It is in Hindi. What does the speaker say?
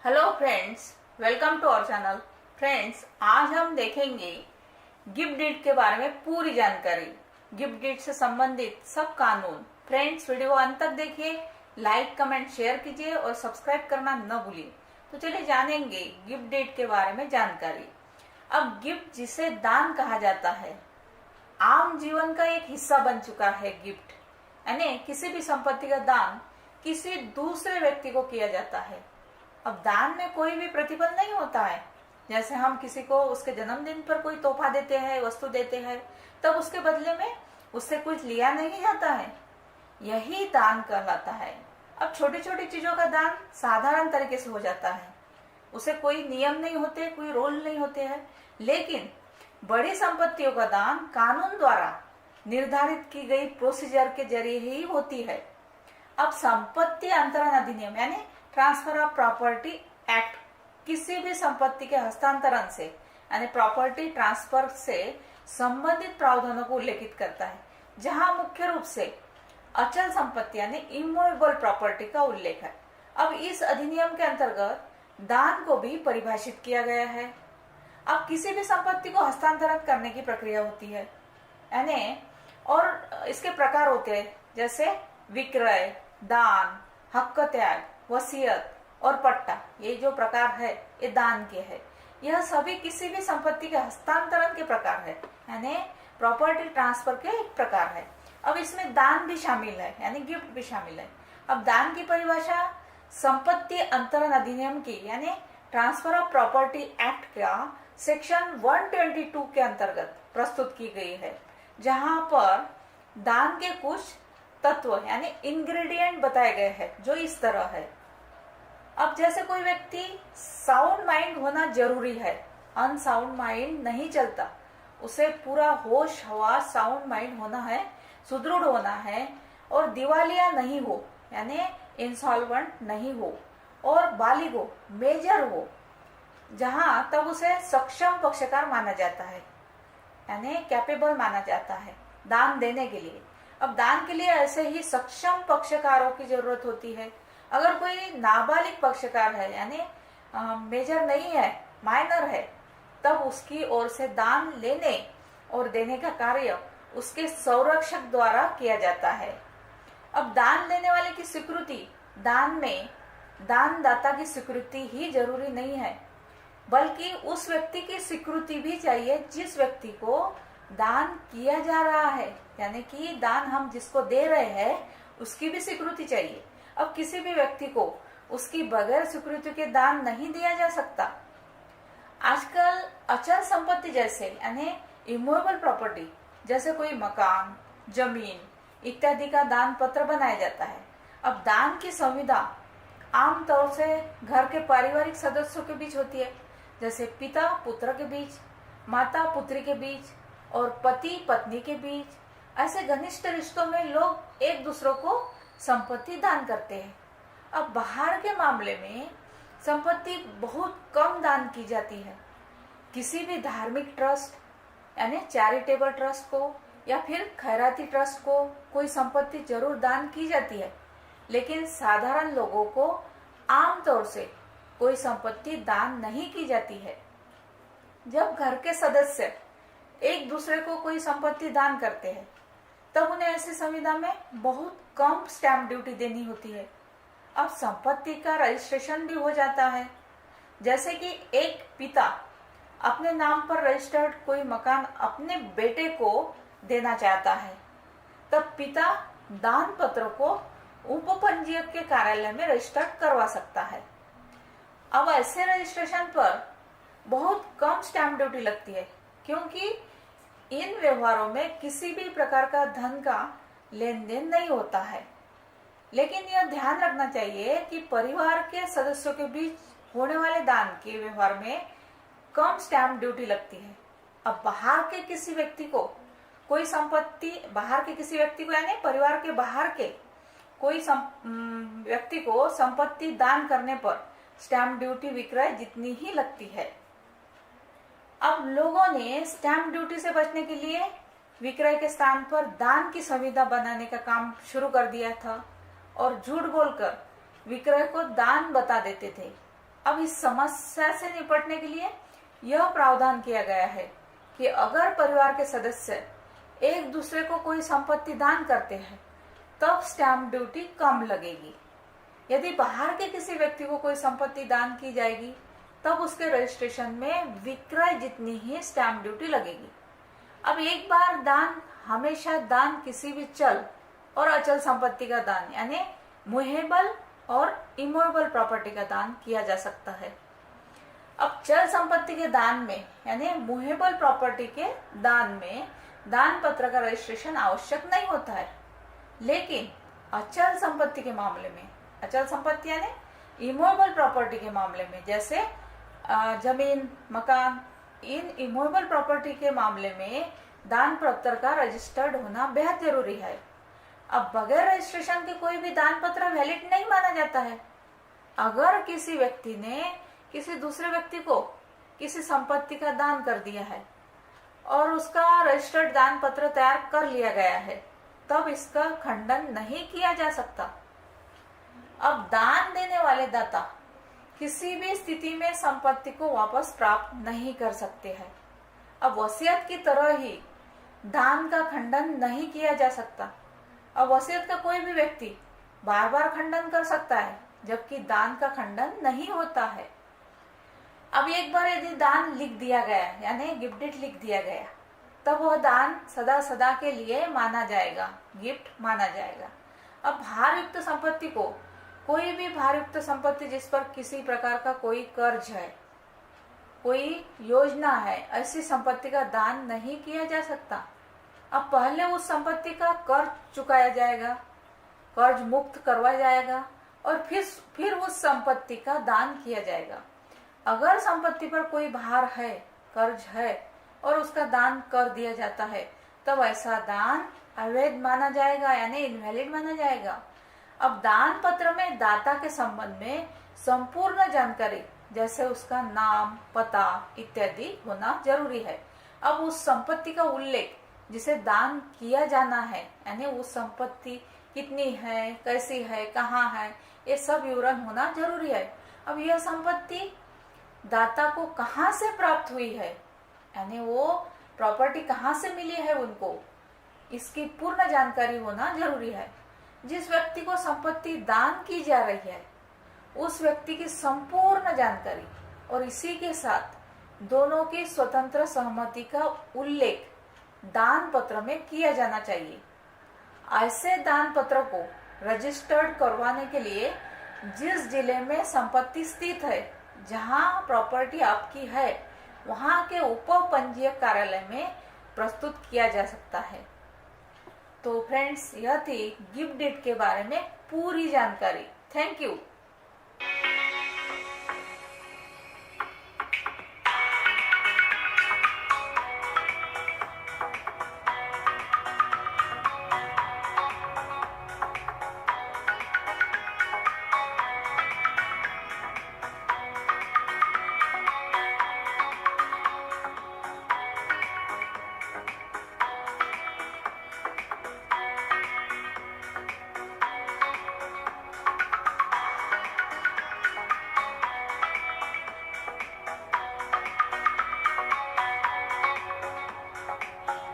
Hello friends, welcome to our channel. Friends, आज हम देखेंगे गिफ्ट डीड के बारे में पूरी जानकारी, गिफ्ट डीड से संबंधित सब कानून। फ्रेंड्स, वीडियो अंत तक देखिए, लाइक कमेंट शेयर कीजिए और सब्सक्राइब करना न भूलिए। तो चलिए जानेंगे गिफ्ट डीड के बारे में जानकारी। अब गिफ्ट जिसे दान कहा जाता है, आम जीवन का एक हिस्सा बन चुका है। गिफ्ट यानी किसी भी संपत्ति का दान किसी दूसरे व्यक्ति को किया जाता है। अब दान में कोई भी प्रतिफल नहीं होता है। जैसे हम किसी को उसके जन्मदिन पर कोई तोहफा देते हैं, वस्तु देते हैं, तब उसके बदले में उससे कुछ लिया नहीं जाता है। यही दान कहलाता है। अब छोटी छोटी चीजों का दान साधारण तरीके से हो जाता है, उसे कोई नियम नहीं होते, कोई रोल नहीं होते हैं। लेकिन बड़ी संपत्तियों का दान कानून द्वारा निर्धारित की गई प्रोसीजर के जरिए ही होती है। अब संपत्ति अंतरण अधिनियम यानी ट्रांसफर ऑफ प्रॉपर्टी एक्ट किसी भी संपत्ति के हस्तांतरण से यानी प्रॉपर्टी ट्रांसफर से संबंधित प्रावधानों को उल्लेखित करता है, जहां मुख्य रूप से अचल संपत्ति यानी इमूवेबल प्रॉपर्टी का उल्लेख है। अब इस अधिनियम के अंतर्गत दान को भी परिभाषित किया गया है। अब किसी भी संपत्ति को हस्तांतरण करने की प्रक्रिया होती है यानी, और इसके प्रकार होते हैं जैसे विक्रय, दान, हक्क त्याग, वसीयत और पट्टा। ये जो प्रकार है ये दान के है। यह सभी किसी भी संपत्ति के हस्तांतरण के प्रकार है यानी प्रॉपर्टी ट्रांसफर के एक प्रकार है। अब इसमें दान भी शामिल है यानी गिफ्ट भी शामिल है। अब दान की परिभाषा संपत्ति अंतरण अधिनियम की यानी ट्रांसफर ऑफ प्रॉपर्टी एक्ट का सेक्शन 122 के अंतर्गत प्रस्तुत की गई है, जहां पर दान के कुछ तत्व यानी इंग्रेडिएंट बताए गए हैं जो इस तरह है। अब जैसे कोई व्यक्ति साउंड माइंड होना जरूरी है, अनसाउंड माइंड नहीं चलता, उसे पूरा होश हवास साउंड माइंड होना है, सुदृढ़ होना है और दिवालिया नहीं हो यानी इंसॉल्वेंट नहीं हो और बालिग हो, मेजर हो, जहां तब उसे सक्षम पक्षकार माना जाता है यानी कैपेबल माना जाता है दान देने के लिए। अब दान के लिए ऐसे ही सक्षम पक्षकारों की जरूरत होती है। अगर कोई नाबालिग पक्षकार है यानी मेजर नहीं है, माइनर है, तब उसकी ओर से दान लेने और देने का कार्य उसके संरक्षक द्वारा किया जाता है। अब दान लेने वाले की स्वीकृति, दान में दानदाता की स्वीकृति ही जरूरी नहीं है, बल्कि उस व्यक्ति की स्वीकृति भी चाहिए जिस व्यक्ति को दान किया जा रहा है, यानी कि दान हम जिसको दे रहे हैं उसकी भी स्वीकृति चाहिए। अब किसी भी व्यक्ति को उसकी बगैर स्वीकृति के दान नहीं दिया जा सकता। आजकल अचल संपत्ति जैसे यानी इमूवेबल प्रॉपर्टी जैसे कोई मकान, जमीन इत्यादि का दान पत्र बनाया जाता है। अब दान की संविदा आमतौर से घर के पारिवारिक सदस्यों के बीच होती है, जैसे पिता पुत्र के बीच, माता पुत्री के बीच और पति पत्नी के बीच। ऐसे घनिष्ठ रिश्तों में लोग एक दूसरे को संपत्ति दान करते हैं। अब बाहर के मामले में संपत्ति बहुत कम दान की जाती है। किसी भी धार्मिक ट्रस्ट यानी चैरिटेबल ट्रस्ट को या फिर खैराती ट्रस्ट को कोई संपत्ति जरूर दान की जाती है, लेकिन साधारण लोगों को आमतौर से कोई संपत्ति दान नहीं की जाती है। जब घर के सदस्य एक दूसरे को कोई संपत्ति दान करते हैं, तब उन्हें ऐसी संविदा में बहुत कम स्टैंप ड्यूटी देनी होती है। अब संपत्ति का रजिस्ट्रेशन भी हो जाता है। जैसे कि एक पिता अपने नाम पर रजिस्टर्ड कोई मकान अपने बेटे को देना चाहता है, तब पिता दान पत्र को उपपंजीयक के कार्यालय में रजिस्टर्ड करवा सकता है। अब ऐसे रजिस्ट्रेशन पर बहुत कम स्टैंप ड्यूटी लगती है, क्योंकि इन व्यवहारों में किसी भी प्रकार का धन का लेन देन नहीं होता है। लेकिन यह ध्यान रखना चाहिए कि परिवार के सदस्यों के बीच होने वाले दान के व्यवहार में कम स्टैंप ड्यूटी लगती है। अब बाहर के किसी व्यक्ति को कोई संपत्ति, बाहर के किसी व्यक्ति को यानी परिवार के बाहर के कोई व्यक्ति को संपत्ति दान करने पर स्टैंप ड्यूटी विक्रय जितनी ही लगती है। अब लोगों ने स्टैंप ड्यूटी से बचने के लिए विक्रय के स्थान पर दान की संविदा बनाने का काम शुरू कर दिया था और झूठ बोलकर विक्रय को दान बता देते थे। अब इस समस्या से निपटने के लिए यह प्रावधान किया गया है कि अगर परिवार के सदस्य एक दूसरे को कोई संपत्ति दान करते हैं तब स्टैंप ड्यूटी कम लगेगी। यदि बाहर के किसी व्यक्ति को कोई संपत्ति दान की जाएगी तब उसके रजिस्ट्रेशन में विक्रय जितनी ही स्टैंप ड्यूटी लगेगी। अब एक बार दान, हमेशा दान किसी भी चल और अचल संपत्ति का दान यानी मूवेबल और इमूवेबल प्रॉपर्टी का दान किया जा सकता है। अब चल संपत्ति के दान में यानी मूवेबल प्रॉपर्टी के दान में दान पत्र का रजिस्ट्रेशन आवश्यक नहीं होता है, लेकिन अचल संपत्ति के मामले में, अचल संपत्ति यानी इमूवेबल प्रॉपर्टी के मामले में, जैसे जमीन, मकान, इन इमूवेबल प्रॉपर्टी के मामले में दान पत्र का रजिस्टर्ड होना बेहद जरूरी है। अब बगैर रजिस्ट्रेशन के कोई भी दान पत्र वैलिड नहीं माना जाता है। अगर किसी व्यक्ति ने किसी दूसरे व्यक्ति को किसी संपत्ति का दान कर दिया है और उसका रजिस्टर्ड दान पत्र तैयार कर लिया गया है, तब इसका खंडन नहीं किया जा सकता। अब दान देने वाले दाता किसी भी स्थिति में संपत्ति को वापस प्राप्त नहीं कर सकते हैं। अब वसीयत की तरह ही दान का खंडन नहीं किया जा सकता। अब वसीयत का कोई भी व्यक्ति बार बार खंडन कर सकता है, जबकि दान का खंडन नहीं होता है। अब एक बार यदि दान लिख दिया गया यानी गिफ्ट डीड लिख दिया गया, तब वह दान सदा सदा के लिए माना जाएगा, गिफ्ट माना जाएगा। अब भारयुक्त संपत्ति को, कोई भी भारयुक्त संपत्ति जिस पर किसी प्रकार का कोई कर्ज है, कोई योजना है, ऐसी संपत्ति का दान नहीं किया जा सकता। अब पहले उस संपत्ति का कर्ज चुकाया जाएगा, कर्ज मुक्त करवाया जाएगा और फिर उस संपत्ति का दान किया जाएगा। अगर संपत्ति पर कोई भार है, कर्ज है और उसका दान कर दिया जाता है, तब ऐसा दान अवैध माना जाएगा यानी इनवैलिड माना जाएगा। अब दान पत्र में दाता के संबंध में संपूर्ण जानकारी जैसे उसका नाम, पता इत्यादि होना जरूरी है। अब उस संपत्ति का उल्लेख जिसे दान किया जाना है यानी उस संपत्ति कितनी है, कैसी है, कहाँ है, ये सब विवरण होना जरूरी है। अब यह संपत्ति दाता को कहाँ से प्राप्त हुई है यानी वो प्रॉपर्टी कहाँ से मिली है उनको, इसकी पूर्ण जानकारी होना जरूरी है। जिस व्यक्ति को संपत्ति दान की जा रही है उस व्यक्ति की संपूर्ण जानकारी और इसी के साथ दोनों की स्वतंत्र सहमति का उल्लेख दान पत्र में किया जाना चाहिए। ऐसे दान पत्र को रजिस्टर्ड करवाने के लिए जिस जिले में संपत्ति स्थित है, जहां प्रॉपर्टी आपकी है, वहां के उप पंजीयक कार्यालय में प्रस्तुत किया जा सकता है। तो फ्रेंड्स, यह थी गिफ्ट डीड के बारे में पूरी जानकारी। Thank you.